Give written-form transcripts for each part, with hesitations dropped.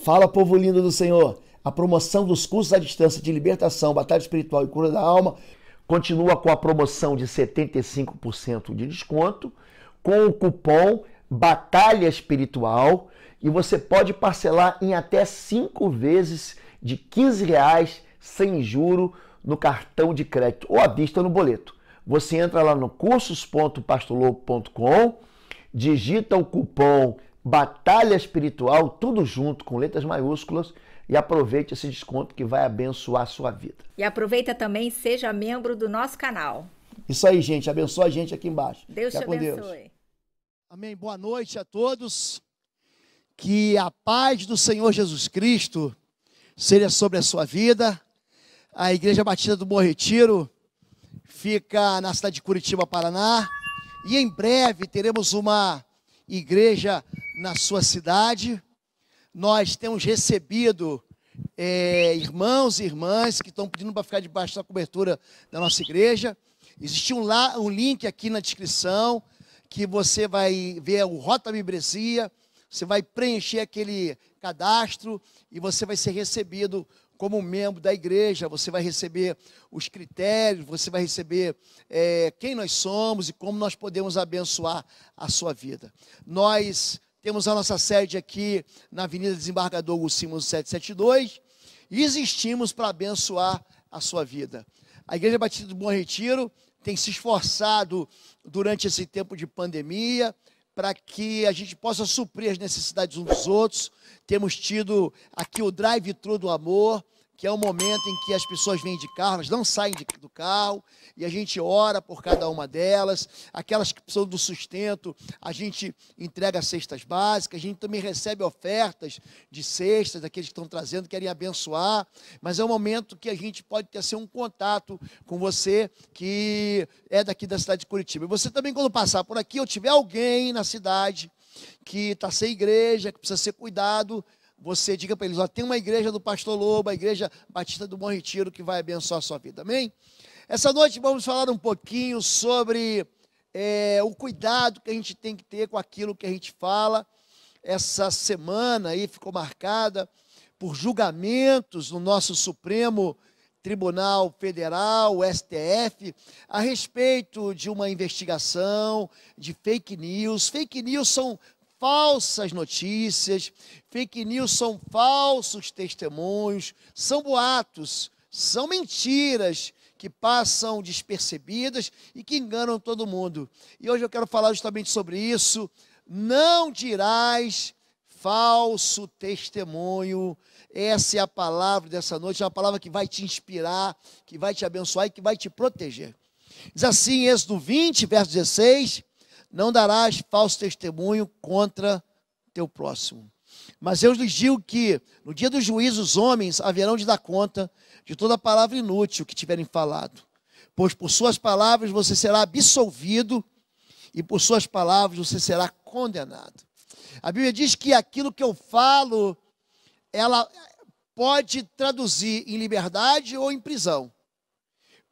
Fala, povo lindo do Senhor! A promoção dos cursos à distância de libertação, batalha espiritual e cura da alma continua com a promoção de 75% de desconto, com o cupom Batalha Espiritual, e você pode parcelar em até 5 vezes de R$ 15 sem juro no cartão de crédito ou à vista no boleto. Você entra lá no cursos.pastorlobo.com, digita o cupom Batalha Espiritual, tudo junto, com letras maiúsculas, e aproveite esse desconto que vai abençoar a sua vida. E aproveita também e seja membro do nosso canal. Isso aí, gente. Abençoa a gente aqui embaixo. Deus te abençoe. Deus. Amém. Boa noite a todos. Que a paz do Senhor Jesus Cristo seja sobre a sua vida. A Igreja Batista do Bom Retiro fica na cidade de Curitiba, Paraná. E em breve teremos uma igreja na sua cidade. Nós temos recebido irmãos e irmãs que estão pedindo para ficar debaixo da cobertura da nossa igreja. Existe um link aqui na descrição que você vai ver o Rota Membresia. Você vai preencher aquele cadastro e você vai ser recebido como membro da igreja. Você vai receber os critérios, você vai receber quem nós somos e como nós podemos abençoar a sua vida. Nós temos a nossa sede aqui na Avenida Desembargador Agostinho 772 e existimos para abençoar a sua vida. A Igreja Batista do Bom Retiro tem se esforçado durante esse tempo de pandemia para que a gente possa suprir as necessidades uns dos outros. Temos tido aqui o Drive-Thru do Amor, que é o momento em que as pessoas vêm de carro, elas não saem do carro, e a gente ora por cada uma delas. Aquelas que precisam do sustento, a gente entrega cestas básicas, a gente também recebe ofertas de cestas, daqueles que estão trazendo, querem abençoar, mas é um momento que a gente pode ter assim, um contato com você, que é daqui da cidade de Curitiba. E você também, quando passar por aqui, ou tiver alguém na cidade que está sem igreja, que precisa ser cuidado, você diga para eles, tem uma igreja do Pastor Lobo, a Igreja Batista do Bom Retiro, que vai abençoar a sua vida, amém? Essa noite vamos falar um pouquinho sobre o cuidado que a gente tem que ter com aquilo que a gente fala. Essa semana aí ficou marcada por julgamentos no nosso Supremo Tribunal Federal, o STF, a respeito de uma investigação de fake news. Fake news são falsas notícias, fake news são falsos testemunhos, são boatos, são mentiras que passam despercebidas e que enganam todo mundo. E hoje eu quero falar justamente sobre isso. Não dirás falso testemunho. Essa é a palavra dessa noite, é uma palavra que vai te inspirar, que vai te abençoar e que vai te proteger. Diz assim, Êxodo 20, verso 16, não darás falso testemunho contra teu próximo. Mas eu lhes digo que no dia do juízo os homens haverão de dar conta de toda palavra inútil que tiverem falado. Pois por suas palavras você será absolvido e por suas palavras você será condenado. A Bíblia diz que aquilo que eu falo, ela pode traduzir em liberdade ou em prisão.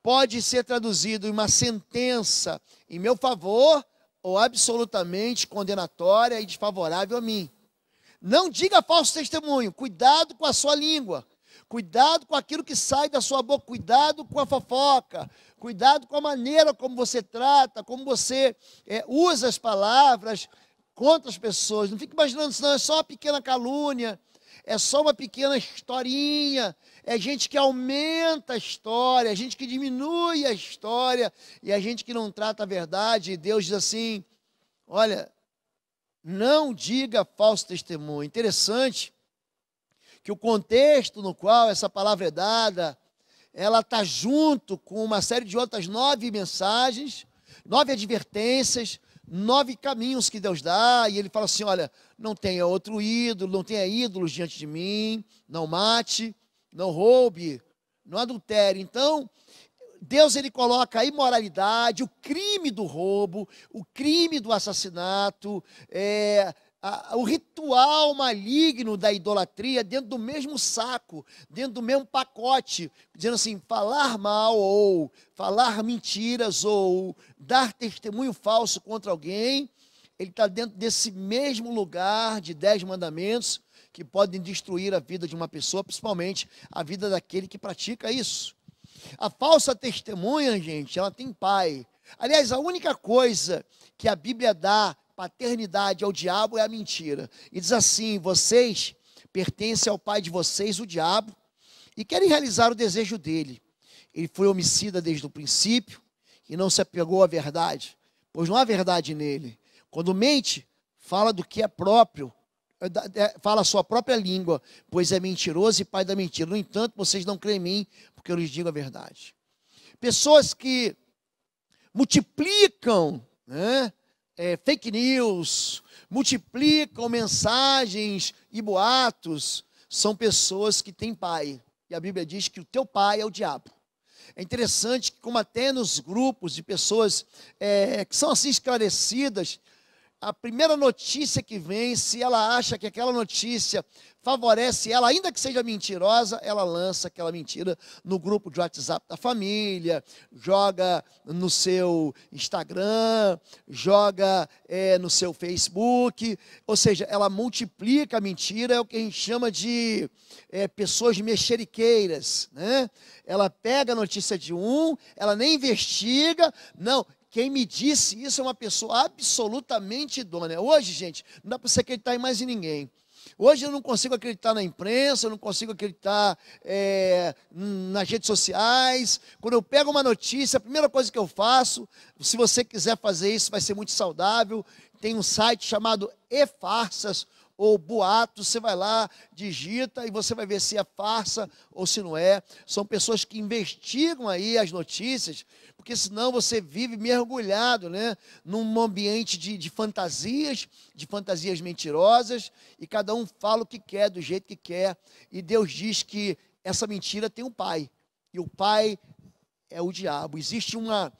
Pode ser traduzido em uma sentença em meu favor ou absolutamente condenatória e desfavorável a mim. Não diga falso testemunho, cuidado com a sua língua, cuidado com aquilo que sai da sua boca, cuidado com a fofoca, cuidado com a maneira como você trata, como você usa as palavras contra as pessoas. Não fique imaginando, senão é só uma pequena calúnia, é só uma pequena historinha, é gente que aumenta a história, é gente que diminui a história, e é gente que não trata a verdade. E Deus diz assim, olha, não diga falso testemunho. Interessante que o contexto no qual essa palavra é dada, ela está junto com uma série de outras 9 mensagens, 9 advertências, 9 caminhos que Deus dá, e ele fala assim, olha, não tenha outro ídolo, não tenha ídolos diante de mim, não mate, não roube, não adultere. Então, Deus ele coloca a imoralidade, o crime do roubo, o crime do assassinato, o ritual maligno da idolatria dentro do mesmo saco, dentro do mesmo pacote, dizendo assim, falar mal ou falar mentiras ou dar testemunho falso contra alguém, ele está dentro desse mesmo lugar de 10 mandamentos que podem destruir a vida de uma pessoa, principalmente a vida daquele que pratica isso. A falsa testemunha, gente, ela tem pai. Aliás, a única coisa que a Bíblia dá paternidade ao diabo é a mentira. E diz assim: vocês pertencem ao pai de vocês, o diabo, e querem realizar o desejo dele. Ele foi homicida desde o princípio e não se apegou à verdade, pois não há verdade nele. Quando mente, fala do que é próprio, fala a sua própria língua, pois é mentiroso e pai da mentira. No entanto, vocês não creem em mim, porque eu lhes digo a verdade. Pessoas que multiplicam, né, fake news, multiplicam mensagens e boatos, são pessoas que têm pai. E a Bíblia diz que o teu pai é o diabo. É interessante que, como até nos grupos de pessoas que são assim esclarecidas, a primeira notícia que vem, se ela acha que aquela notícia favorece ela, ainda que seja mentirosa, ela lança aquela mentira no grupo de WhatsApp da família, joga no seu Instagram, joga no seu Facebook, ou seja, ela multiplica a mentira, é o que a gente chama de pessoas mexeriqueiras, né? Ela pega a notícia de um, ela nem investiga, não. Quem me disse isso é uma pessoa absolutamente idônea. Hoje, gente, não dá para você acreditar em mais em ninguém. Hoje eu não consigo acreditar na imprensa, eu não consigo acreditar nas redes sociais. Quando eu pego uma notícia, a primeira coisa que eu faço, se você quiser fazer isso, vai ser muito saudável. Tem um site chamado E-Farsas, ou boatos, você vai lá, digita e você vai ver se é farsa ou se não é. São pessoas que investigam aí as notícias, porque senão você vive mergulhado, né, num ambiente de fantasias mentirosas, e cada um fala o que quer, do jeito que quer, e Deus diz que essa mentira tem um pai, e o pai é o diabo. Existe uma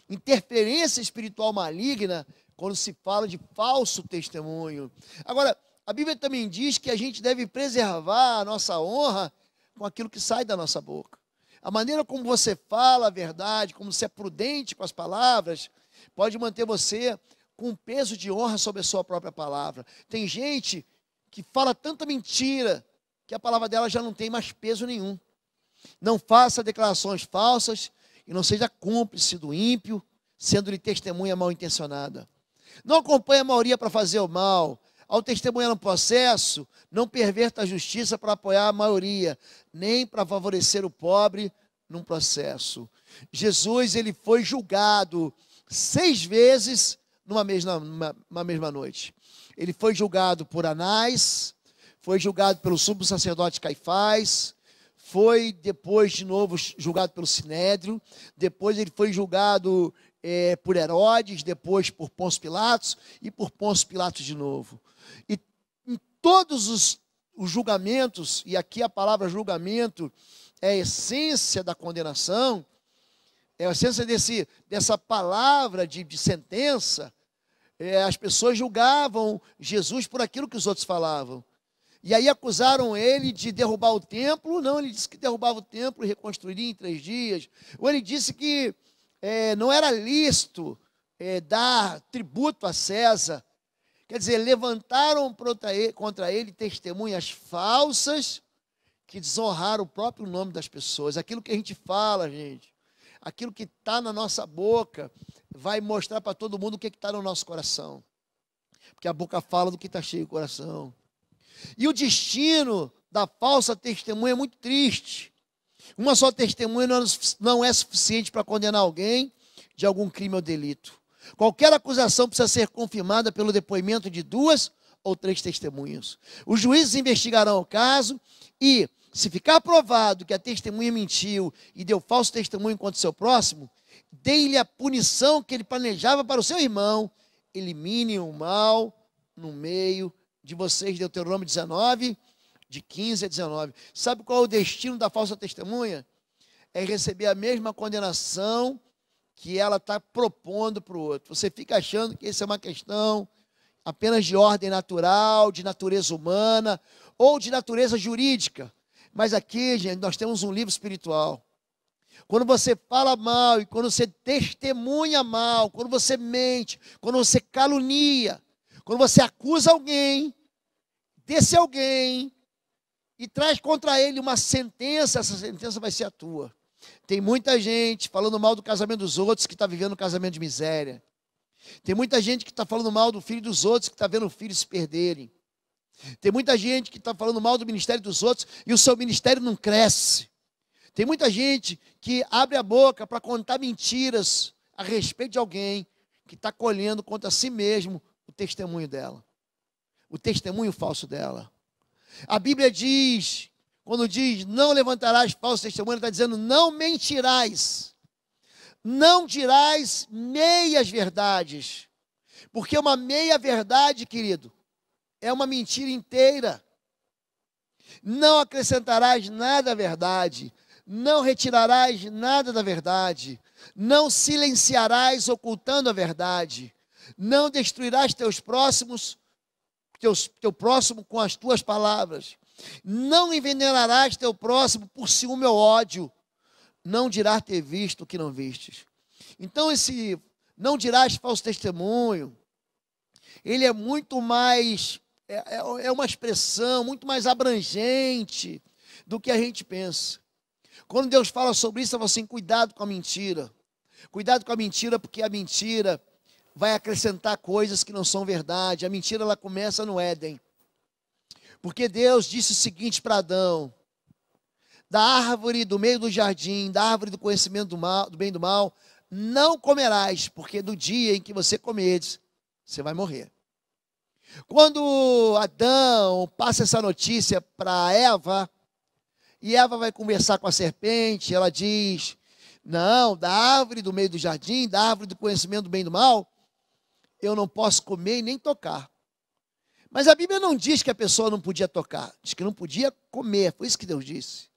interferência espiritual maligna quando se fala de falso testemunho. Agora, a Bíblia também diz que a gente deve preservar a nossa honra com aquilo que sai da nossa boca. A maneira como você fala a verdade, como você é prudente com as palavras, pode manter você com um peso de honra sobre a sua própria palavra. Tem gente que fala tanta mentira que a palavra dela já não tem mais peso nenhum. Não faça declarações falsas e não seja cúmplice do ímpio, sendo-lhe testemunha mal intencionada. Não acompanhe a maioria para fazer o mal. Ao testemunhar no processo, não perverta a justiça para apoiar a maioria, nem para favorecer o pobre num processo. Jesus, ele foi julgado 6 vezes numa mesma noite. Ele foi julgado por Anás, foi julgado pelo sumo sacerdote Caifás, foi depois de novo julgado pelo Sinédrio, depois ele foi julgado por Herodes, depois por Pôncio Pilatos e por Pôncio Pilatos de novo. E em todos os julgamentos, e aqui a palavra julgamento é a essência da condenação, é a essência dessa palavra de sentença, as pessoas julgavam Jesus por aquilo que os outros falavam. E aí acusaram ele de derrubar o templo. Não, ele disse que derrubava o templo e reconstruiria em 3 dias. Ou ele disse que não era lícito dar tributo a César. Quer dizer, levantaram contra ele testemunhas falsas que desonraram o próprio nome das pessoas. Aquilo que a gente fala, gente, aquilo que está na nossa boca, vai mostrar para todo mundo o que está no nosso coração. Porque a boca fala do que está cheio o coração. E o destino da falsa testemunha é muito triste. Uma só testemunha não é suficiente para condenar alguém de algum crime ou delito. Qualquer acusação precisa ser confirmada pelo depoimento de 2 ou 3 testemunhas. Os juízes investigarão o caso e, se ficar provado que a testemunha mentiu e deu falso testemunho contra o seu próximo, dê-lhe a punição que ele planejava para o seu irmão. Elimine o mal no meio de vocês. Deuteronômio 19, de 15 a 19. Sabe qual é o destino da falsa testemunha? É receber a mesma condenação que ela está propondo para o outro. Você fica achando que isso é uma questão apenas de ordem natural, de natureza humana ou de natureza jurídica. Mas aqui, gente, nós temos um livro espiritual. Quando você fala mal e quando você testemunha mal, quando você mente, quando você calunia, quando você acusa alguém, desse alguém e traz contra ele uma sentença, essa sentença vai ser a tua. Tem muita gente falando mal do casamento dos outros que está vivendo um casamento de miséria. Tem muita gente que está falando mal do filho dos outros que está vendo o filho se perderem. Tem muita gente que está falando mal do ministério dos outros e o seu ministério não cresce. Tem muita gente que abre a boca para contar mentiras a respeito de alguém que está colhendo contra si mesmo o testemunho dela. O testemunho falso dela. A Bíblia diz, quando diz não levantarás falso testemunho, está dizendo não mentirás. Não dirás meias verdades. Porque uma meia verdade, querido, é uma mentira inteira. Não acrescentarás nada à verdade. Não retirarás nada da verdade. Não silenciarás ocultando a verdade. Não destruirás teu próximo com as tuas palavras. Não envenenarás teu próximo por ciúme ou ódio. Não dirás ter visto o que não vistes. Então esse não dirás falso testemunho, ele é muito mais, é uma expressão muito mais abrangente do que a gente pensa. Quando Deus fala sobre isso, ele fala assim, cuidado com a mentira. Cuidado com a mentira, porque a mentira vai acrescentar coisas que não são verdade. A mentira, ela começa no Éden. Porque Deus disse o seguinte para Adão: da árvore do meio do jardim, da árvore do conhecimento do bem e do mal, não comerás, porque do dia em que você comeres, você vai morrer. Quando Adão passa essa notícia para Eva, e Eva vai conversar com a serpente, ela diz, não, da árvore do meio do jardim, da árvore do conhecimento do bem e do mal, eu não posso comer e nem tocar. Mas a Bíblia não diz que a pessoa não podia tocar, diz que não podia comer, foi isso que Deus disse.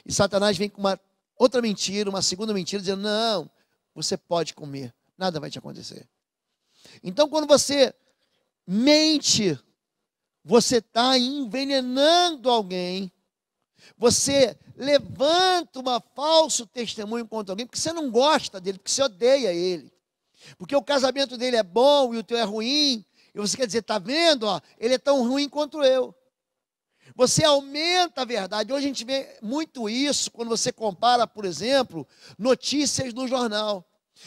E Satanás vem com uma outra mentira, uma segunda mentira, dizendo, não, você pode comer, nada vai te acontecer. Então, quando você mente, você está envenenando alguém, você levanta um falso testemunho contra alguém, porque você não gosta dele, porque você odeia ele. Porque o casamento dele é bom e o teu é ruim, e você quer dizer, está vendo? Ó, ele é tão ruim quanto eu. Você aumenta a verdade. Hoje a gente vê muito isso quando você compara, por exemplo, notícias no jornal.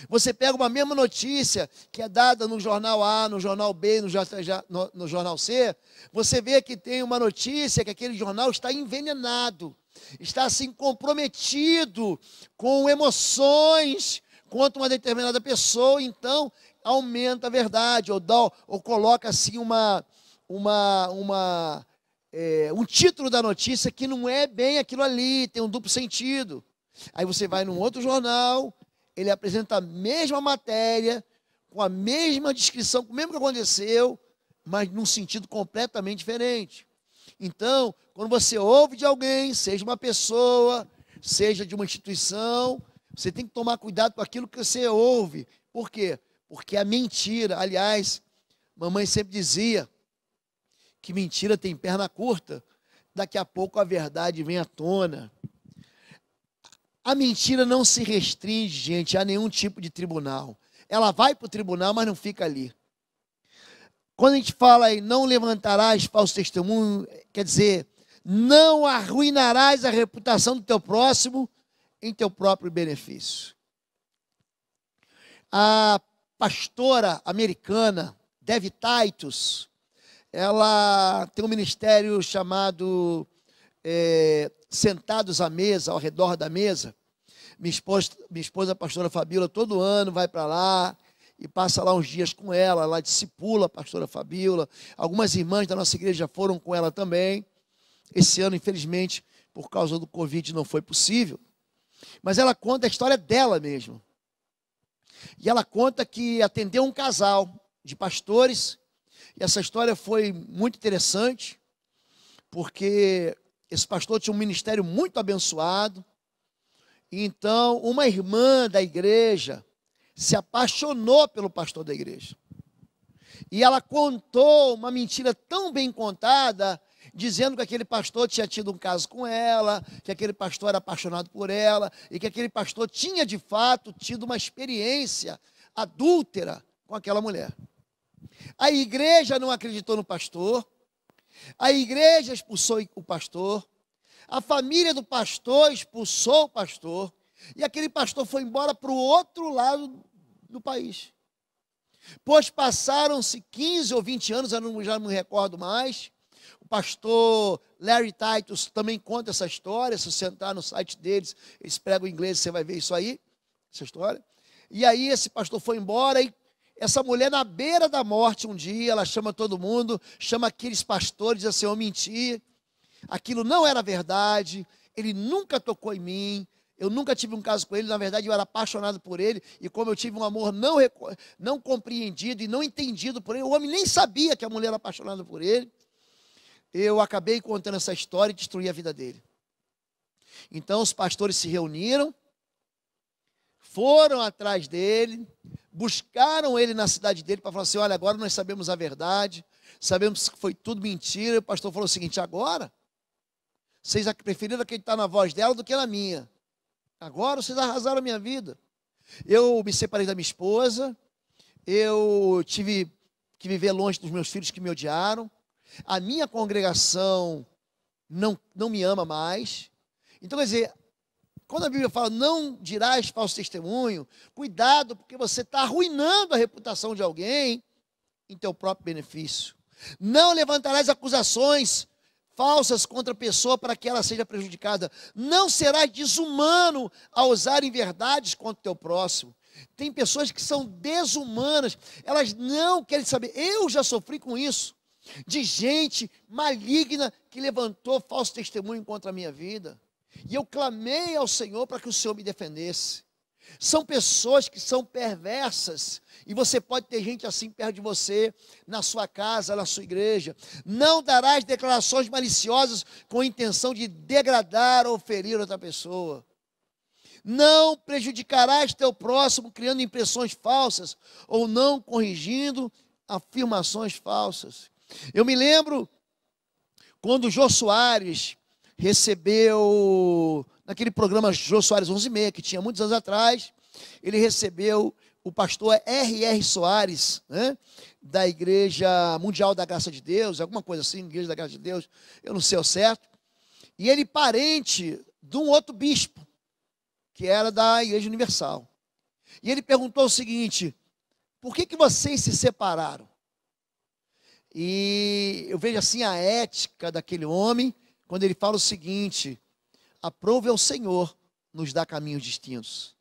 Você pega uma mesma notícia que é dada no jornal A, no jornal B, no jornal C, você vê que tem uma notícia que aquele jornal está envenenado, está assim comprometido com emoções contra uma determinada pessoa, então aumenta a verdade, ou coloca assim um título da notícia que não é bem aquilo ali, tem um duplo sentido. Aí você vai num outro jornal, ele apresenta a mesma matéria, com a mesma descrição, com o mesmo que aconteceu, mas num sentido completamente diferente. Então, quando você ouve de alguém, seja uma pessoa, seja de uma instituição, você tem que tomar cuidado com aquilo que você ouve. Por quê? Porque a mentira, aliás, mamãe sempre dizia que mentira tem perna curta, daqui a pouco a verdade vem à tona. A mentira não se restringe, gente, a nenhum tipo de tribunal. Ela vai para o tribunal, mas não fica ali. Quando a gente fala aí, não levantarás falso testemunho, quer dizer, não arruinarás a reputação do teu próximo em teu próprio benefício. A pastora americana, Debbie Titus, ela tem um ministério chamado Sentados à Mesa, ao redor da mesa. Minha esposa, a pastora Fabíola, todo ano vai para lá e passa lá uns dias com ela, ela discipula a pastora Fabíola. Algumas irmãs da nossa igreja foram com ela também. Esse ano, infelizmente, por causa do Covid, não foi possível. Mas ela conta a história dela mesmo. E ela conta que atendeu um casal de pastores, e essa história foi muito interessante, porque esse pastor tinha um ministério muito abençoado. E então, uma irmã da igreja se apaixonou pelo pastor da igreja. E ela contou uma mentira tão bem contada, dizendo que aquele pastor tinha tido um caso com ela, que aquele pastor era apaixonado por ela, e que aquele pastor tinha, de fato, tido uma experiência adúltera com aquela mulher. A igreja não acreditou no pastor, A igreja expulsou o pastor, a família do pastor expulsou o pastor, e aquele pastor foi embora para o outro lado do país. Pois passaram-se 15 ou 20 anos, eu já não me recordo mais. O pastor Larry Titus também conta essa história. Se você entrar no site deles, eles pregam em inglês, você vai ver isso aí, essa história. E aí esse pastor foi embora e essa mulher na beira da morte um dia, ela chama todo mundo, chama aqueles pastores, diz assim: eu menti, aquilo não era verdade, ele nunca tocou em mim, eu nunca tive um caso com ele, na verdade eu era apaixonado por ele, e como eu tive um amor não compreendido e não entendido por ele, o homem nem sabia que a mulher era apaixonada por ele, eu acabei contando essa história e destruí a vida dele. Então os pastores se reuniram, foram atrás dele, buscaram ele na cidade dele para falar assim: olha, agora nós sabemos a verdade, sabemos que foi tudo mentira. E o pastor falou o seguinte: agora vocês preferiram acreditar na voz dela do que na minha. Agora vocês arrasaram a minha vida. Eu me separei da minha esposa, eu tive que viver longe dos meus filhos que me odiaram, a minha congregação não me ama mais. Então, quer dizer, quando a Bíblia fala não dirás falso testemunho, cuidado, porque você está arruinando a reputação de alguém em teu próprio benefício. Não levantarás acusações falsas contra a pessoa para que ela seja prejudicada. Não serás desumano ao usar verdades contra o teu próximo. Tem pessoas que são desumanas, elas não querem saber. Eu já sofri com isso, de gente maligna que levantou falso testemunho contra a minha vida. E eu clamei ao Senhor para que o Senhor me defendesse. São pessoas que são perversas, e você pode ter gente assim perto de você, na sua casa, na sua igreja. Não darás declarações maliciosas com a intenção de degradar ou ferir outra pessoa. Não prejudicarás teu próximo criando impressões falsas, ou não corrigindo afirmações falsas. Eu me lembro quando o Jô Soares recebeu, naquele programa Jô Soares 11:30, que tinha muitos anos atrás, ele recebeu o pastor R.R. Soares, né, da Igreja Mundial da Graça de Deus, alguma coisa assim, Igreja da Graça de Deus, eu não sei o certo, e ele parente de um outro bispo, que era da Igreja Universal. E ele perguntou o seguinte: por que vocês se separaram? E eu vejo assim a ética daquele homem, quando ele fala o seguinte: aprove ao Senhor nos dar caminhos distintos.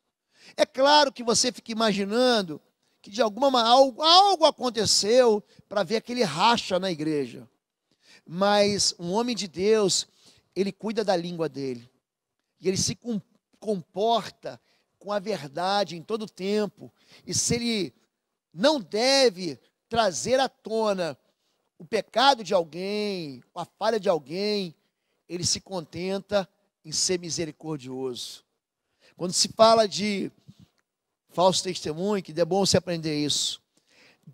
É claro que você fica imaginando que de alguma maneira algo aconteceu para ver aquele racha na igreja. Mas um homem de Deus, ele cuida da língua dele. E ele se comporta com a verdade em todo tempo. E se ele não deve trazer à tona o pecado de alguém, a falha de alguém, ele se contenta em ser misericordioso. Quando se fala de falso testemunho, que é bom você aprender isso.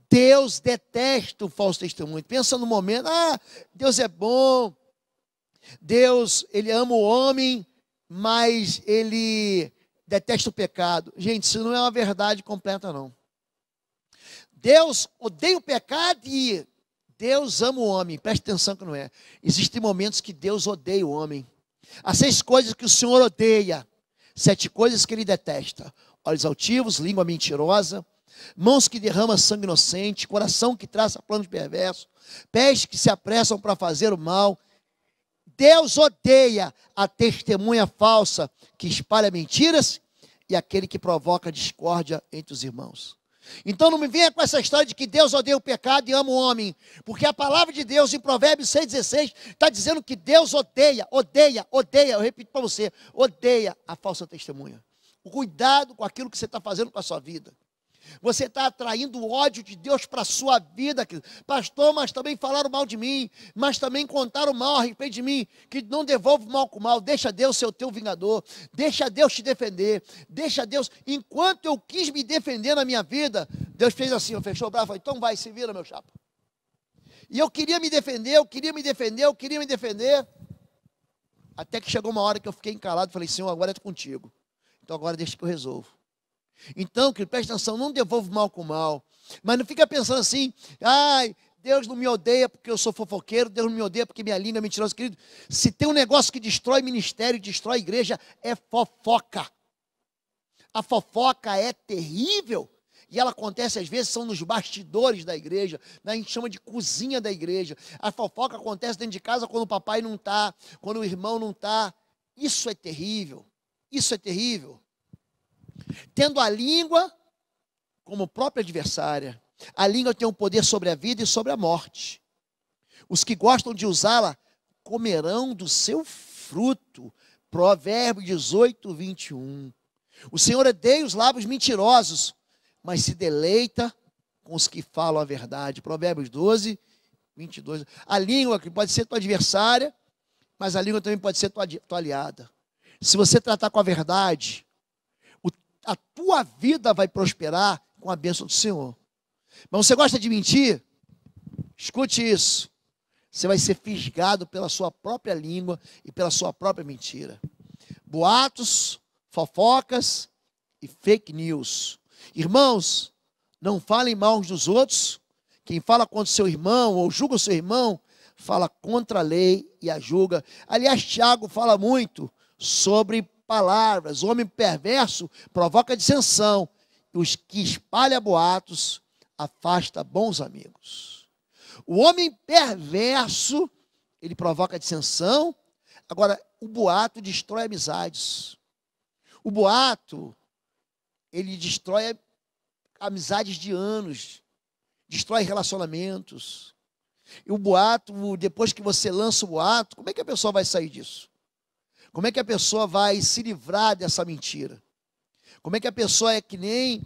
Deus detesta o falso testemunho. Pensa no momento: Deus é bom, Deus, ele ama o homem, mas ele detesta o pecado. Gente, isso não é uma verdade completa, não. Deus odeia o pecado e Deus ama o homem. Preste atenção que não é. Existem momentos que Deus odeia o homem. Há 6 coisas que o Senhor odeia, 7 coisas que ele detesta: olhos altivos, língua mentirosa, mãos que derramam sangue inocente, coração que traça planos perversos, pés que se apressam para fazer o mal. Deus odeia a testemunha falsa que espalha mentiras e aquele que provoca discórdia entre os irmãos. Então não me venha com essa história de que Deus odeia o pecado e ama o homem, porque a palavra de Deus em Provérbios 6,16 está dizendo que Deus odeia, eu repito para você, odeia a falsa testemunha. Cuidado com aquilo que você está fazendo com a sua vida. Você está atraindo o ódio de Deus para a sua vida, querido. Pastor, mas também falaram mal de mim, mas também contaram mal a respeito de mim, que não devolve mal com mal. Deixa Deus ser o teu vingador, deixa Deus te defender, deixa Deus. Enquanto eu quis me defender na minha vida, Deus fez assim, fechou o braço, falou: então vai, se vira, meu chapa. E eu queria me defender, até que chegou uma hora que eu fiquei encalado e falei: Senhor, agora é contigo. Então agora deixa que eu resolvo. Então, querido, preste atenção, não devolva mal com mal. Mas não fica pensando assim: Deus não me odeia porque eu sou fofoqueiro, Deus não me odeia porque minha língua é mentirosa. Querido, se tem um negócio que destrói ministério, destrói igreja, é fofoca. A fofoca é terrível. E ela acontece, às vezes, são nos bastidores da igreja, né? A gente chama de cozinha da igreja. A fofoca acontece dentro de casa quando o papai não está, quando o irmão não está. Isso é terrível. Isso é terrível. Tendo a língua como própria adversária. A língua tem um poder sobre a vida e sobre a morte. Os que gostam de usá-la comerão do seu fruto. Provérbios 18, 21. O Senhor odeia os lábios mentirosos, mas se deleita com os que falam a verdade. Provérbios 12, 22. A língua que pode ser tua adversária, mas a língua também pode ser tua aliada. Se você tratar com a verdade, a tua vida vai prosperar com a bênção do Senhor. Mas você gosta de mentir? Escute isso. Você vai ser fisgado pela sua própria língua e pela sua própria mentira. Boatos, fofocas e fake news. Irmãos, não falem mal uns dos outros. Quem fala contra o seu irmão ou julga o seu irmão, fala contra a lei e a julga. Aliás, Tiago fala muito sobre palavras. O homem perverso provoca dissensão. E os que espalham boatos afasta bons amigos. O homem perverso, ele provoca dissensão. Agora, o boato destrói amizades. O boato, ele destrói amizades de anos, destrói relacionamentos. E o boato, depois que você lança o boato, como é que a pessoa vai sair disso? Como é que a pessoa vai se livrar dessa mentira? Como é que a pessoa é que nem,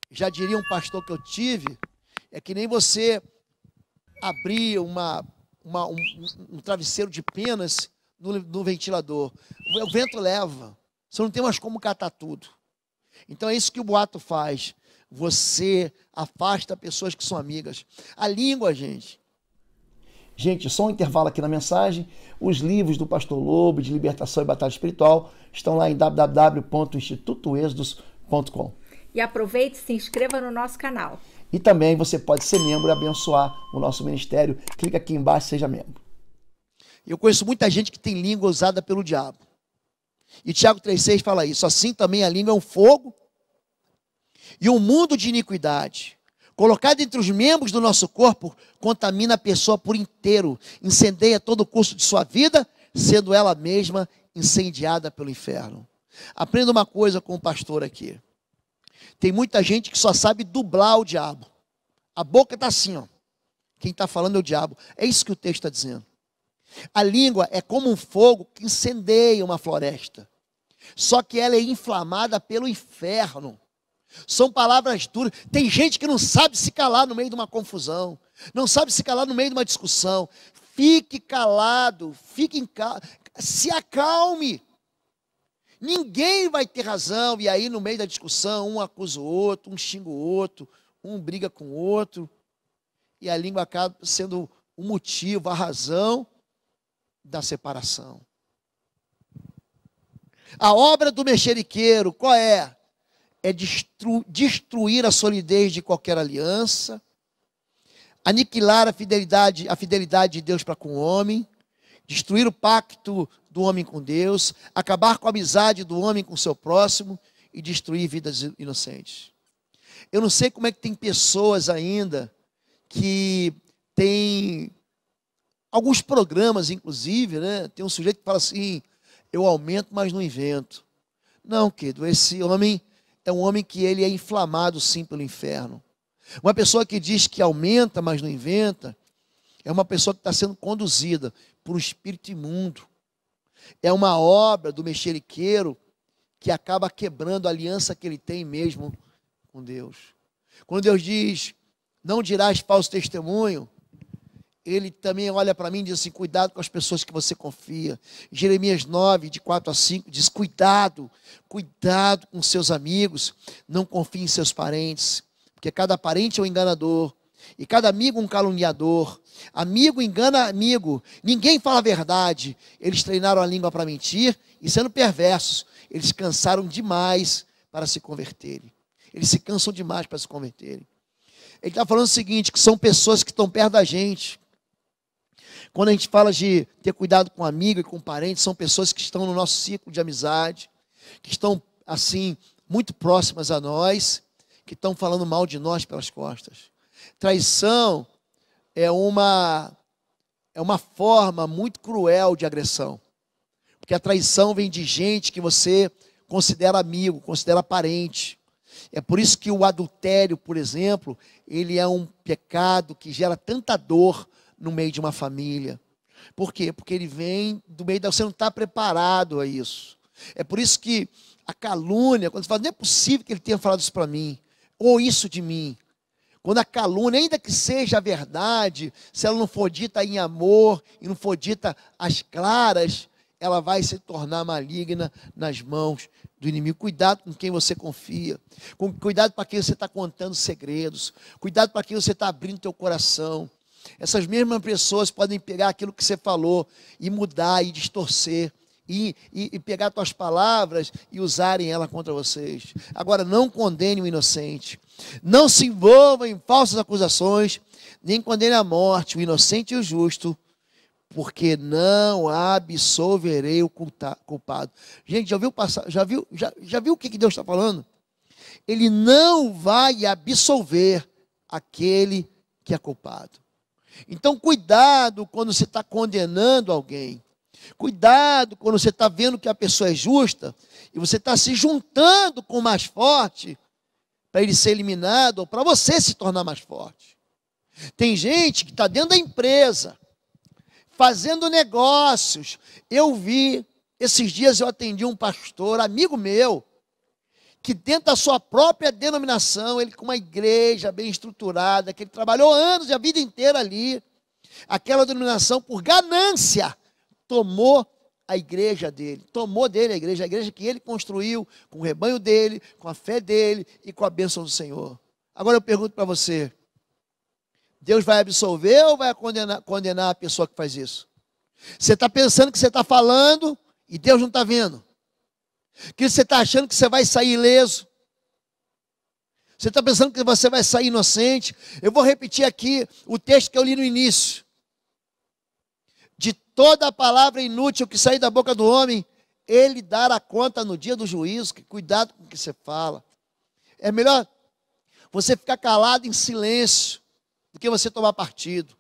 já diria um pastor que eu tive, é que nem você abrir um travesseiro de penas no ventilador. O vento leva. Você não tem mais como catar tudo. Então é isso que o boato faz. Você afasta pessoas que são amigas. A língua, gente. Gente, só um intervalo aqui na mensagem. Os livros do Pastor Lobo, de Libertação e Batalha Espiritual, estão lá em www.institutoexodos.com. E aproveite e se inscreva no nosso canal. E também você pode ser membro e abençoar o nosso ministério. Clica aqui embaixo e seja membro. Eu conheço muita gente que tem língua usada pelo diabo. E Tiago 3,6 fala isso. Assim também a língua é um fogo e um mundo de iniquidade. Colocado entre os membros do nosso corpo, contamina a pessoa por inteiro, incendeia todo o curso de sua vida, sendo ela mesma incendiada pelo inferno. Aprenda uma coisa com o pastor aqui. Tem muita gente que só sabe dublar o diabo. A boca está assim, ó. Quem está falando é o diabo. É isso que o texto está dizendo. A língua é como um fogo que incendeia uma floresta. Só que ela é inflamada pelo inferno. São palavras duras. Tem gente que não sabe se calar no meio de uma confusão. Não sabe se calar no meio de uma discussão. Fique calado. Se acalme. Ninguém vai ter razão. E aí no meio da discussão, um acusa o outro, um xinga o outro, um briga com o outro. E a língua acaba sendo o motivo, a razão da separação. A obra do mexeriqueiro, qual é? É destruir a solidez de qualquer aliança, aniquilar a fidelidade de Deus para com o homem, destruir o pacto do homem com Deus, acabar com a amizade do homem com o seu próximo e destruir vidas inocentes. Eu não sei como é que tem pessoas ainda que tem alguns programas, inclusive, né? Tem um sujeito que fala assim, eu aumento, mas não invento. Não, querido, esse homem é um homem que ele é inflamado sim pelo inferno. Uma pessoa que diz que aumenta, mas não inventa, é uma pessoa que está sendo conduzida por um espírito imundo. É uma obra do mexeriqueiro que acaba quebrando a aliança que ele tem mesmo com Deus. Quando Deus diz, não dirás falso testemunho, ele também olha para mim e diz assim, cuidado com as pessoas que você confia. Jeremias 9, de 4 a 5, diz, cuidado com seus amigos, não confie em seus parentes, porque cada parente é um enganador, e cada amigo um caluniador. Amigo engana amigo, ninguém fala a verdade. Eles treinaram a língua para mentir, e sendo perversos, eles cansaram demais para se converterem. Eles se cansam demais para se converterem. Ele está falando o seguinte, que são pessoas que estão perto da gente. Quando a gente fala de ter cuidado com amigo e com parente, são pessoas que estão no nosso ciclo de amizade, que estão, assim, muito próximas a nós, que estão falando mal de nós pelas costas. Traição é uma forma muito cruel de agressão. Porque a traição vem de gente que você considera amigo, considera parente. É por isso que o adultério, por exemplo, ele é um pecado que gera tanta dor no meio de uma família. Por quê? Porque ele vem do meio da... Você não está preparado a isso. É por isso que a calúnia, quando você fala, não é possível que ele tenha falado isso para mim, ou isso de mim. Quando a calúnia, ainda que seja a verdade, se ela não for dita em amor, e não for dita às claras, ela vai se tornar maligna nas mãos do inimigo. Cuidado com quem você confia. Cuidado para quem você está contando segredos. Cuidado para quem você está abrindo teu coração. Essas mesmas pessoas podem pegar aquilo que você falou e mudar e distorcer. E pegar tuas palavras e usarem ela contra vocês. Agora, não condene o inocente. Não se envolva em falsas acusações, nem condene a morte o inocente e o justo, porque não absolverei o culpado. Gente, já viu o que Deus está falando? Ele não vai absolver aquele que é culpado. Então, cuidado quando você está condenando alguém. Cuidado quando você está vendo que a pessoa é justa e você está se juntando com o mais forte para ele ser eliminado ou para você se tornar mais forte. Tem gente que está dentro da empresa, fazendo negócios. Eu vi, esses dias eu atendi um pastor, amigo meu, que dentro da sua própria denominação, ele com uma igreja bem estruturada, que ele trabalhou anos e a vida inteira ali, aquela denominação por ganância, tomou a igreja dele, tomou dele a igreja que ele construiu, com o rebanho dele, com a fé dele e com a bênção do Senhor. Agora eu pergunto para você, Deus vai absolver ou vai condenar a pessoa que faz isso? Você está pensando que você está falando e Deus não está vendo? Que você está achando que você vai sair ileso? Você está pensando que você vai sair inocente? Eu vou repetir aqui o texto que eu li no início. De toda a palavra inútil que sair da boca do homem, ele dará conta no dia do juízo. Cuidado com o que você fala. É melhor você ficar calado em silêncio do que você tomar partido.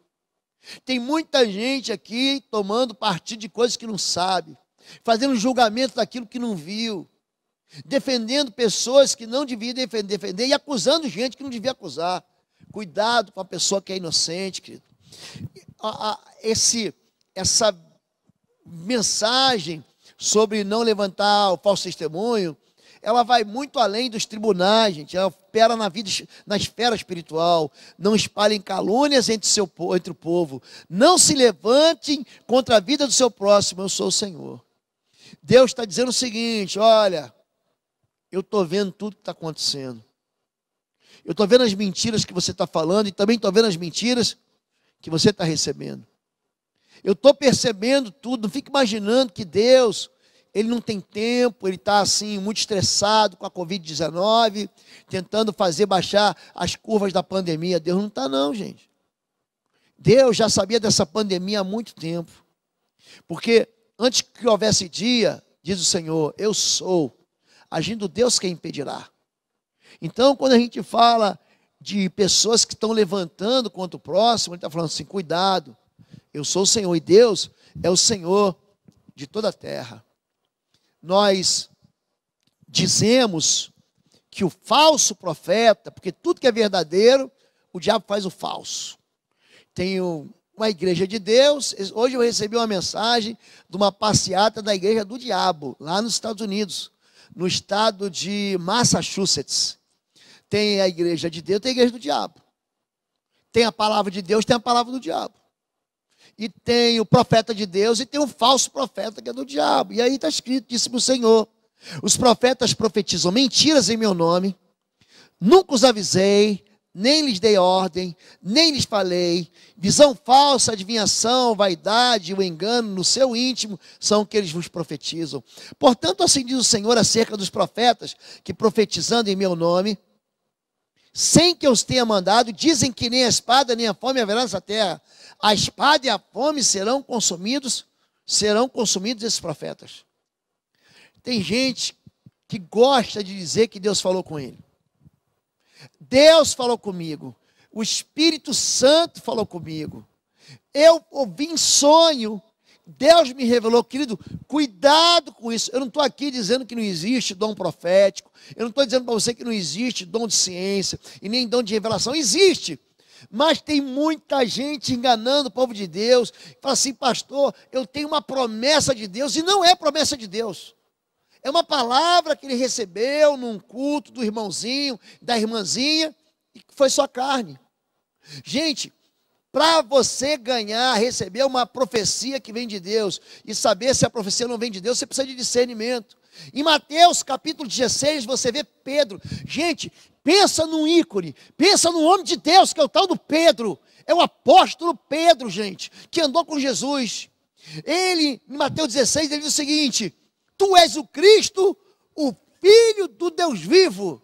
Tem muita gente aqui tomando partido de coisas que não sabe, fazendo julgamento daquilo que não viu, defendendo pessoas que não deviam defender e acusando gente que não devia acusar. Cuidado com a pessoa que é inocente, querido. Essa mensagem sobre não levantar o falso testemunho, ela vai muito além dos tribunais, gente. Ela opera na esfera espiritual. Não espalhem calúnias entre o povo. Não se levantem contra a vida do seu próximo. Eu sou o Senhor. Deus está dizendo o seguinte, olha, eu estou vendo tudo que está acontecendo. Eu estou vendo as mentiras que você está falando e também estou vendo as mentiras que você está recebendo. Eu estou percebendo tudo. Não fique imaginando que Deus, ele não tem tempo, ele está assim muito estressado com a Covid-19, tentando fazer baixar as curvas da pandemia. Deus não está não, gente. Deus já sabia dessa pandemia há muito tempo. Porque antes que houvesse dia, diz o Senhor, eu sou, agindo Deus quem impedirá. Então, quando a gente fala de pessoas que estão levantando contra o próximo, ele está falando assim, cuidado, eu sou o Senhor, e Deus é o Senhor de toda a terra. Nós dizemos que o falso profeta, porque tudo que é verdadeiro, o diabo faz o falso. Tenho uma igreja de Deus, hoje eu recebi uma mensagem de uma passeata da igreja do diabo, lá nos Estados Unidos, no estado de Massachusetts. Tem a igreja de Deus, tem a igreja do diabo. Tem a palavra de Deus, tem a palavra do diabo. E tem o profeta de Deus e tem um falso profeta que é do diabo. E aí está escrito, disse-me o Senhor, os profetas profetizam mentiras em meu nome, nunca os avisei, nem lhes dei ordem, nem lhes falei. Visão falsa, adivinhação, vaidade, o engano no seu íntimo são o que eles vos profetizam. Portanto, assim diz o Senhor acerca dos profetas que profetizando em meu nome, sem que eu os tenha mandado, dizem que nem a espada nem a fome haverá nessa terra. A espada e a fome serão consumidos esses profetas. Tem gente que gosta de dizer que Deus falou com ele. Deus falou comigo. O Espírito Santo falou comigo. Eu ouvi em sonho. Deus me revelou. Querido, cuidado com isso. Eu não estou aqui dizendo que não existe dom profético. Eu não estou dizendo para você que não existe dom de ciência e nem dom de revelação. Existe. Mas tem muita gente enganando o povo de Deus. Fala assim, pastor, eu tenho uma promessa de Deus. E não é promessa de Deus. É uma palavra que ele recebeu num culto do irmãozinho, da irmãzinha, e que foi só carne. Gente, para você ganhar, receber uma profecia que vem de Deus e saber se a profecia não vem de Deus, você precisa de discernimento. Em Mateus capítulo 16, você vê Pedro. Gente, pensa num ícone, pensa no homem de Deus, que é o tal do Pedro. É o apóstolo Pedro, gente, que andou com Jesus. Ele, em Mateus 16, ele diz o seguinte: tu és o Cristo, o Filho do Deus vivo.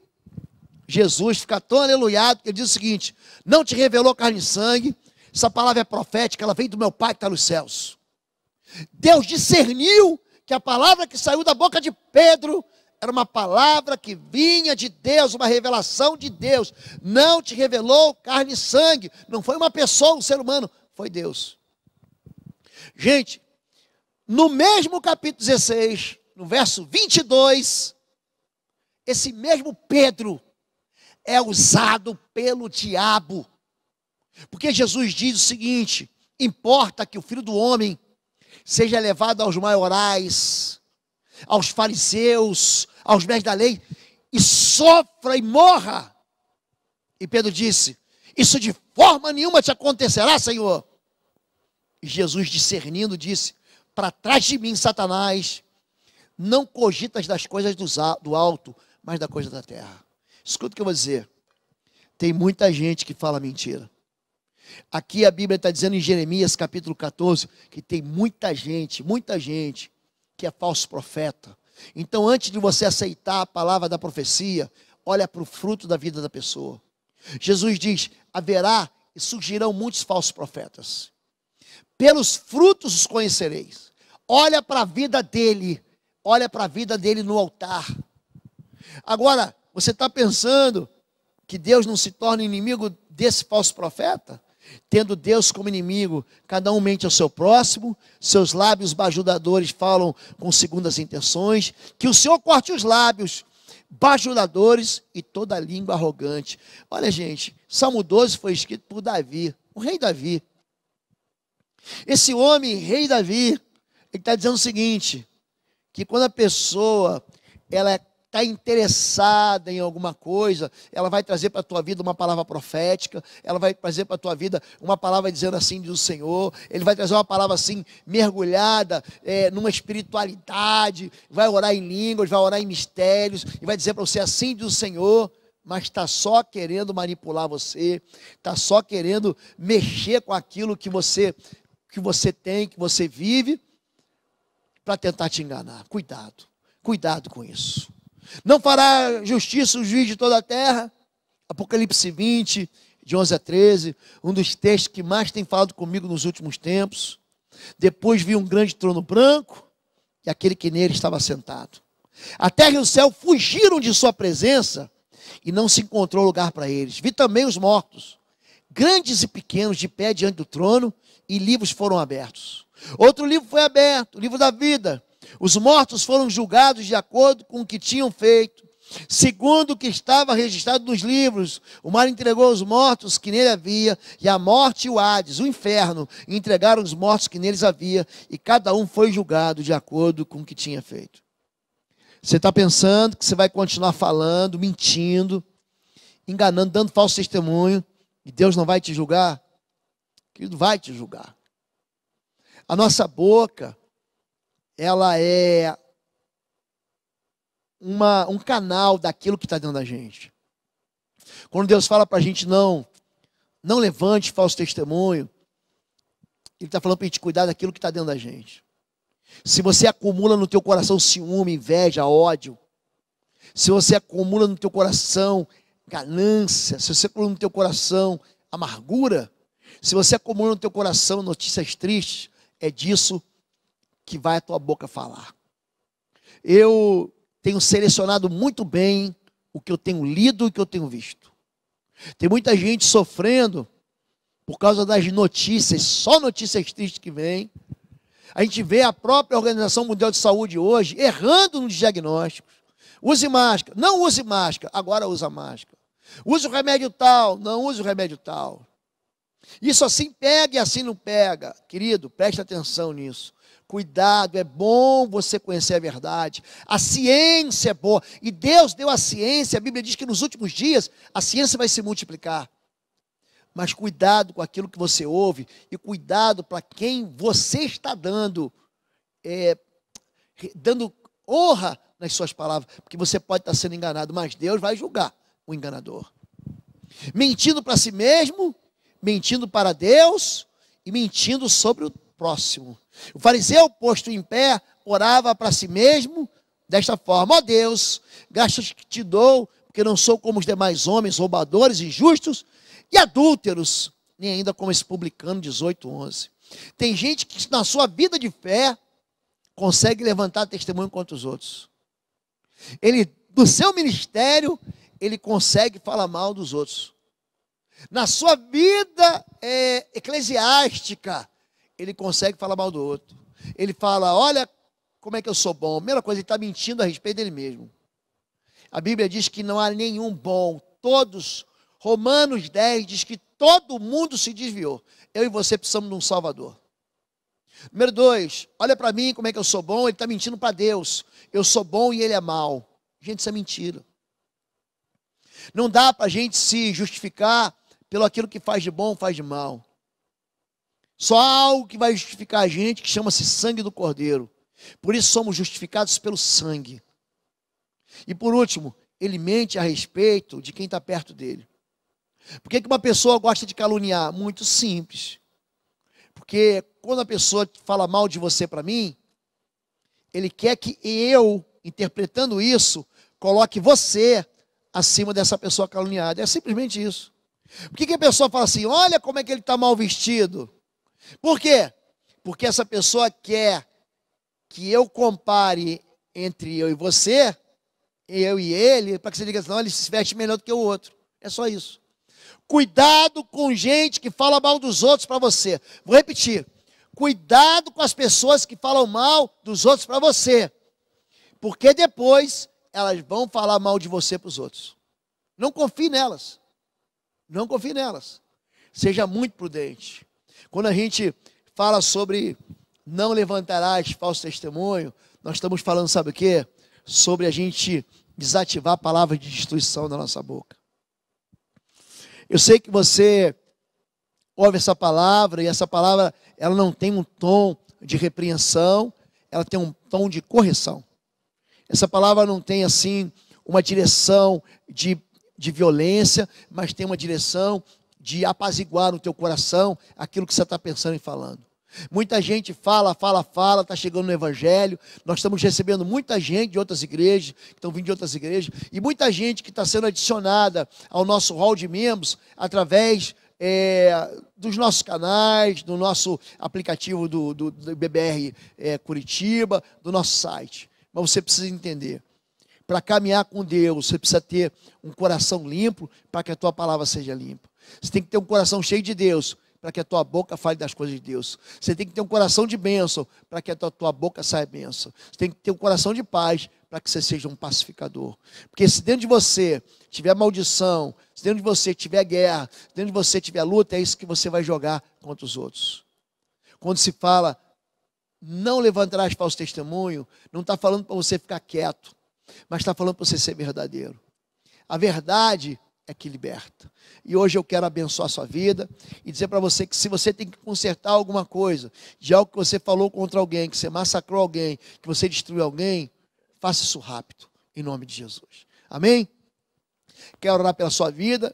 Jesus fica tão aleluiado que ele diz o seguinte: não te revelou carne e sangue. Essa palavra é profética, ela vem do meu Pai que está nos céus. Deus discerniu que a palavra que saiu da boca de Pedro era uma palavra que vinha de Deus, uma revelação de Deus. Não te revelou carne e sangue. Não foi uma pessoa, um ser humano, foi Deus. Gente, no mesmo capítulo 16, no verso 22, esse mesmo Pedro é usado pelo diabo. Porque Jesus diz o seguinte: importa que o Filho do Homem seja levado aos maiorais, aos fariseus, aos mestres da lei, e sofra e morra. E Pedro disse: isso de forma nenhuma te acontecerá, Senhor. E Jesus, discernindo, disse: para trás de mim, Satanás, não cogitas das coisas do alto, mas da coisa da terra. Escuta o que eu vou dizer. Tem muita gente que fala mentira. Aqui a Bíblia está dizendo em Jeremias capítulo 14, que tem muita gente que é falso profeta. Então, antes de você aceitar a palavra da profecia, olha para o fruto da vida da pessoa. Jesus diz: haverá e surgirão muitos falsos profetas. Pelos frutos os conhecereis. Olha para a vida dele, olha para a vida dele no altar. Agora, você está pensando que Deus não se torna inimigo desse falso profeta? Tendo Deus como inimigo, cada um mente ao seu próximo, seus lábios bajudadores falam com segundas intenções, que o Senhor corte os lábios bajudadores e toda a língua arrogante. Olha, gente, Salmo 12 foi escrito por Davi, o rei Davi. Esse homem, rei Davi, ele está dizendo o seguinte, que quando a pessoa, ela está interessada em alguma coisa, ela vai trazer para a tua vida uma palavra profética, ela vai trazer para a tua vida uma palavra dizendo assim do Senhor, ele vai trazer uma palavra assim, mergulhada numa espiritualidade, vai orar em línguas, vai orar em mistérios, e vai dizer para você assim do Senhor, mas está só querendo manipular você, está só querendo mexer com aquilo que você tem, que você vive, para tentar te enganar. Cuidado com isso. Não fará justiça o juiz de toda a terra. Apocalipse 20, de 11 a 13, um dos textos que mais tem falado comigo nos últimos tempos. Depois vi um grande trono branco e aquele que nele estava sentado. A terra e o céu fugiram de sua presença e não se encontrou lugar para eles. Vi também os mortos, grandes e pequenos, de pé diante do trono, e livros foram abertos. Outro livro foi aberto, o livro da vida. Os mortos foram julgados de acordo com o que tinham feito, segundo o que estava registrado nos livros. O mar entregou os mortos que nele havia, e a morte e o Hades, o inferno, entregaram os mortos que neles havia, e cada um foi julgado de acordo com o que tinha feito. Você está pensando que você vai continuar falando, mentindo, enganando, dando falso testemunho, e Deus não vai te julgar? Querido, vai te julgar. A nossa boca, ela é um canal daquilo que está dentro da gente. Quando Deus fala para a gente não levante falso testemunho, Ele está falando para a gente cuidar daquilo que está dentro da gente. Se você acumula no teu coração ciúme, inveja, ódio, se você acumula no teu coração ganância, se você acumula no teu coração amargura, se você acumula no teu coração notícias tristes, é disso que vai a tua boca falar. Eu tenho selecionado muito bem o que eu tenho lido e o que eu tenho visto. Tem muita gente sofrendo por causa das notícias, só notícias tristes que vêm. A gente vê a própria Organização Mundial de Saúde hoje errando nos diagnósticos. Use máscara, não use máscara, agora usa máscara. Use o remédio tal, não use o remédio tal. Isso assim pega e assim não pega. Querido, preste atenção nisso. Cuidado, é bom você conhecer a verdade. A ciência é boa. E Deus deu a ciência. A Bíblia diz que nos últimos dias a ciência vai se multiplicar. Mas cuidado com aquilo que você ouve. E cuidado para quem você está dando honra nas suas palavras. Porque você pode estar sendo enganado, mas Deus vai julgar o enganador. Mentindo para si mesmo, mentindo para Deus e mentindo sobre o próximo. O fariseu, posto em pé, orava para si mesmo desta forma: ó Deus, graças que te dou, porque não sou como os demais homens, roubadores, injustos e adúlteros, nem ainda como esse publicano, 18:11. Tem gente que na sua vida de fé consegue levantar testemunho contra os outros. Ele, do seu ministério, ele consegue falar mal dos outros. Na sua vida eclesiástica, ele consegue falar mal do outro. Ele fala: olha como é que eu sou bom. A primeira coisa, ele está mentindo a respeito dele mesmo. A Bíblia diz que não há nenhum bom. Todos, Romanos 10 diz que todo mundo se desviou. Eu e você precisamos de um Salvador. Número 2, olha para mim como é que eu sou bom. Ele está mentindo para Deus. Eu sou bom e ele é mau. Gente, isso é mentira. Não dá para a gente se justificar pelo aquilo que faz de bom, faz de mal. Só há algo que vai justificar a gente, que chama-se sangue do Cordeiro. Por isso somos justificados pelo sangue. E por último, ele mente a respeito de quem está perto dele. Por que uma pessoa gosta de caluniar? Muito simples. Porque quando a pessoa fala mal de você para mim, ele quer que eu, interpretando isso, coloque você acima dessa pessoa caluniada. É simplesmente isso. Por que a pessoa fala assim: olha como é que ele está mal vestido? Por quê? Porque essa pessoa quer que eu compare entre eu e você, eu e ele, para que você diga assim: não, ele se veste melhor do que o outro. É só isso. Cuidado com gente que fala mal dos outros para você. Vou repetir. Cuidado com as pessoas que falam mal dos outros para você. Porque depois elas vão falar mal de você para os outros. Não confie nelas. Não confie nelas. Seja muito prudente. Quando a gente fala sobre não levantarás falso testemunho, nós estamos falando, sabe o quê? Sobre a gente desativar a palavra de destruição da nossa boca. Eu sei que você ouve essa palavra, e essa palavra ela não tem um tom de repreensão, ela tem um tom de correção. Essa palavra não tem assim uma direção de violência, mas tem uma direção de apaziguar no teu coração aquilo que você está pensando e falando. Muita gente fala, está chegando no Evangelho. Nós estamos recebendo muita gente de outras igrejas, que estão vindo de outras igrejas, e muita gente que está sendo adicionada ao nosso hall de membros através dos nossos canais, do nosso aplicativo do BBR Curitiba, do nosso site. Mas você precisa entender, para caminhar com Deus, você precisa ter um coração limpo para que a tua palavra seja limpa. Você tem que ter um coração cheio de Deus para que a tua boca fale das coisas de Deus. Você tem que ter um coração de bênção para que a tua boca saia bênção. Você tem que ter um coração de paz para que você seja um pacificador. Porque se dentro de você tiver maldição, se dentro de você tiver guerra, se dentro de você tiver luta, é isso que você vai jogar contra os outros. Quando se fala não levantarás falso testemunho, não está falando para você ficar quieto, mas está falando para você ser verdadeiro. A verdade é que liberta. E hoje eu quero abençoar a sua vida e dizer para você que se você tem que consertar alguma coisa, de algo que você falou contra alguém, que você massacrou alguém, que você destruiu alguém, faça isso rápido, em nome de Jesus. Amém? Quero orar pela sua vida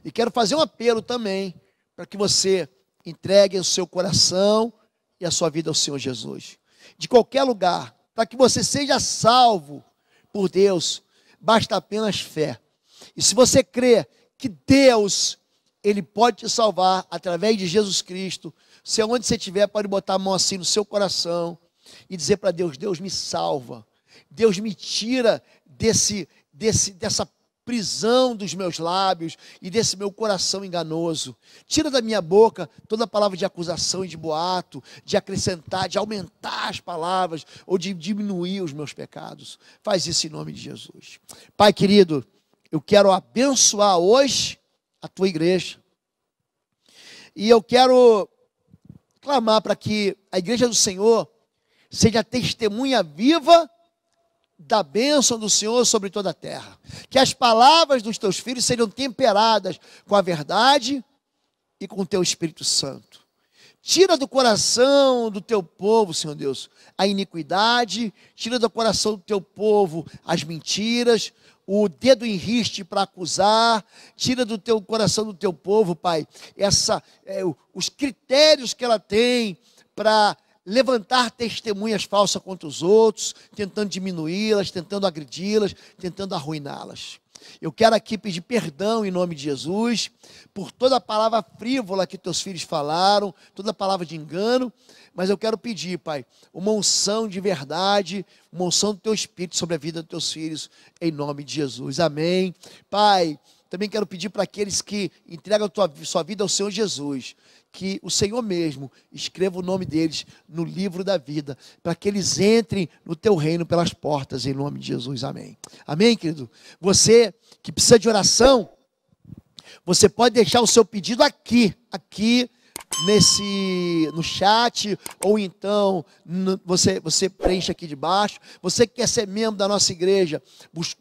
e quero fazer um apelo também para que você entregue o seu coração e a sua vida ao Senhor Jesus. De qualquer lugar, para que você seja salvo por Deus, basta apenas fé. E se você crê que Deus, Ele pode te salvar através de Jesus Cristo, se onde você estiver, pode botar a mão assim no seu coração e dizer para Deus: Deus me salva, Deus me tira dessa prisão dos meus lábios e desse meu coração enganoso. Tira da minha boca toda palavra de acusação e de boato, de acrescentar, de aumentar as palavras ou de diminuir os meus pecados. Faz isso em nome de Jesus. Pai querido, eu quero abençoar hoje a tua igreja. E eu quero clamar para que a igreja do Senhor seja testemunha viva da bênção do Senhor sobre toda a terra. Que as palavras dos teus filhos sejam temperadas com a verdade e com o teu Espírito Santo. Tira do coração do teu povo, Senhor Deus, a iniquidade, tira do coração do teu povo as mentiras, o dedo em riste para acusar, tira do teu coração do teu povo, Pai, os critérios que ela tem para levantar testemunhas falsas contra os outros, tentando diminuí-las, tentando agredi-las, tentando arruiná-las. Eu quero aqui pedir perdão em nome de Jesus por toda a palavra frívola que teus filhos falaram, toda a palavra de engano, mas eu quero pedir, Pai, uma unção de verdade, uma unção do teu Espírito sobre a vida dos teus filhos, em nome de Jesus. Amém. Pai, também quero pedir para aqueles que entregam sua vida ao Senhor Jesus, que o Senhor mesmo escreva o nome deles no livro da vida, para que eles entrem no teu reino pelas portas, em nome de Jesus, amém. Amém, querido? Você que precisa de oração, você pode deixar o seu pedido aqui no chat, ou então você preenche aqui debaixo. Você que quer ser membro da nossa igreja,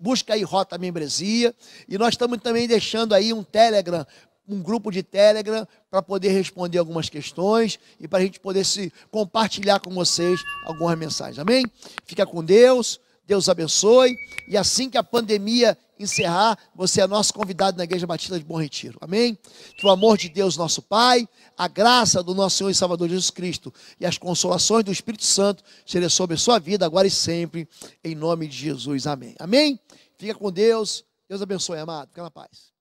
busca aí Rota Membresia, e nós estamos também deixando aí um grupo de Telegram para poder responder algumas questões e para a gente poder se compartilhar com vocês algumas mensagens, amém? Fica com Deus, Deus abençoe, e assim que a pandemia encerrar, você é nosso convidado na Igreja Batista de Bom Retiro, amém? Que o amor de Deus, nosso Pai, a graça do nosso Senhor e Salvador Jesus Cristo e as consolações do Espírito Santo sejam sobre a sua vida agora e sempre, em nome de Jesus, amém. Amém? Fica com Deus, Deus abençoe, amado, fica na paz.